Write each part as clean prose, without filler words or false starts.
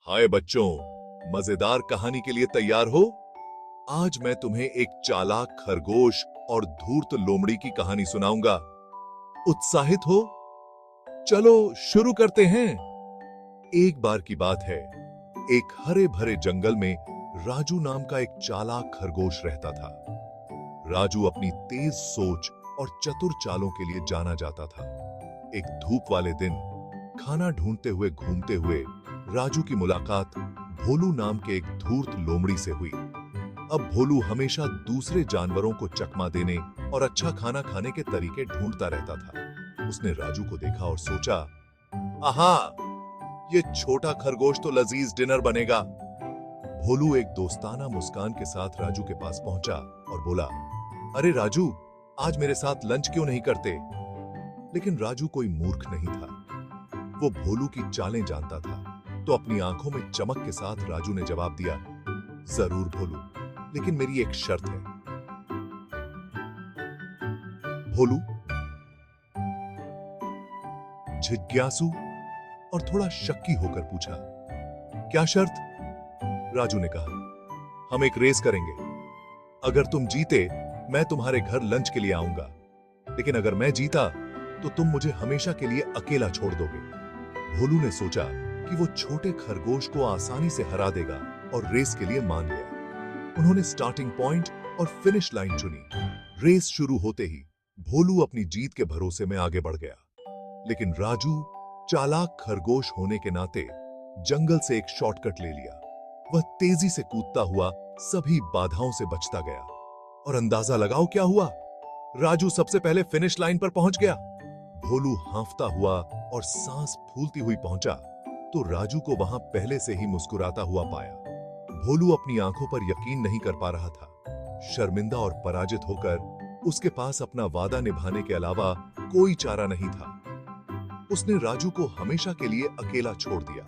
हाय बच्चों, मजेदार कहानी के लिए तैयार हो? आज मैं तुम्हें एक चालाक खरगोश और धूर्त लोमड़ी की कहानी सुनाऊंगा। उत्साहित हो? चलो शुरू करते हैं। एक बार की बात है, एक हरे भरे जंगल में राजू नाम का एक चालाक खरगोश रहता था। राजू अपनी तेज सोच और चतुर चालों के लिए जाना जाता था। एक धूप वाले दिन खाना ढूंढते हुए घूमते हुए राजू की मुलाकात भोलू नाम के एक धूर्त लोमड़ी से हुई। अब भोलू हमेशा दूसरे जानवरों को चकमा देने और अच्छा खाना खाने के तरीके ढूंढता रहता था। उसने राजू को देखा और सोचा, आहा, ये छोटा खरगोश तो लजीज डिनर बनेगा। भोलू एक दोस्ताना मुस्कान के साथ राजू के पास पहुंचा और बोला, अरे राजू, आज मेरे साथ लंच क्यों नहीं करते? लेकिन राजू कोई मूर्ख नहीं था। वो भोलू की चालें जानता था, तो अपनी आंखों में चमक के साथ राजू ने जवाब दिया, जरूर भोलू, लेकिन मेरी एक शर्त है। भोलू जिज्ञासु और थोड़ा शक्की होकर पूछा, क्या शर्त? राजू ने कहा, हम एक रेस करेंगे। अगर तुम जीते, मैं तुम्हारे घर लंच के लिए आऊंगा, लेकिन अगर मैं जीता तो तुम मुझे हमेशा के लिए अकेला छोड़ दोगे। भोलू ने सोचा कि वो छोटे खरगोश को आसानी से हरा देगा और रेस के लिए मान गया। उन्होंने स्टार्टिंग पॉइंट और फिनिश लाइन चुनी। रेस शुरू होते ही भोलू अपनी जीत के भरोसे में आगे बढ़ गया, लेकिन राजू चालाक खरगोश होने के नाते जंगल से एक शॉर्टकट ले लिया। वह तेजी से कूदता हुआ सभी बाधाओं से बचता गया और अंदाजा लगाओ क्या हुआ? राजू सबसे पहले फिनिश लाइन पर पहुंच गया। भोलू हांफता हुआ और सांस फूलती हुई पहुंचा तो राजू को वहां पहले से ही मुस्कुराता हुआ पाया। भोलू अपनी आंखों पर यकीन नहीं कर पा रहा था। शर्मिंदा और पराजित होकर उसके पास अपना वादा निभाने के अलावा कोई चारा नहीं था। उसने राजू को हमेशा के लिए अकेला छोड़ दिया।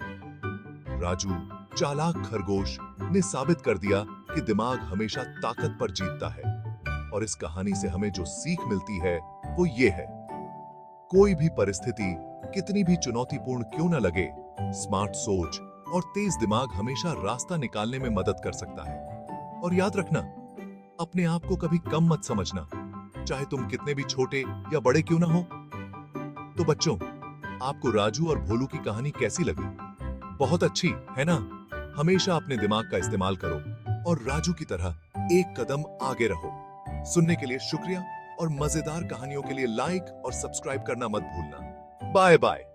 राजू चालाक खरगोश ने साबित कर दिया कि दिमाग हमेशा ताकत पर जीतता है। और इस कहानी से हमें जो सीख मिलती है वो ये है, कोई भी परिस्थिति कितनी भी चुनौतीपूर्ण क्यों न लगे, स्मार्ट सोच और तेज दिमाग हमेशा रास्ता निकालने में मदद कर सकता है। और याद रखना, अपने आप को कभी कम मत समझना, चाहे तुम कितने भी छोटे या बड़े क्यों ना हो। तो बच्चों, आपको राजू और भोलू की कहानी कैसी लगी? बहुत अच्छी है ना? हमेशा अपने दिमाग का इस्तेमाल करो और राजू की तरह एक कदम आगे रहो। सुनने के लिए शुक्रिया और मजेदार कहानियों के लिए लाइक और सब्सक्राइब करना मत भूलना। Bye bye.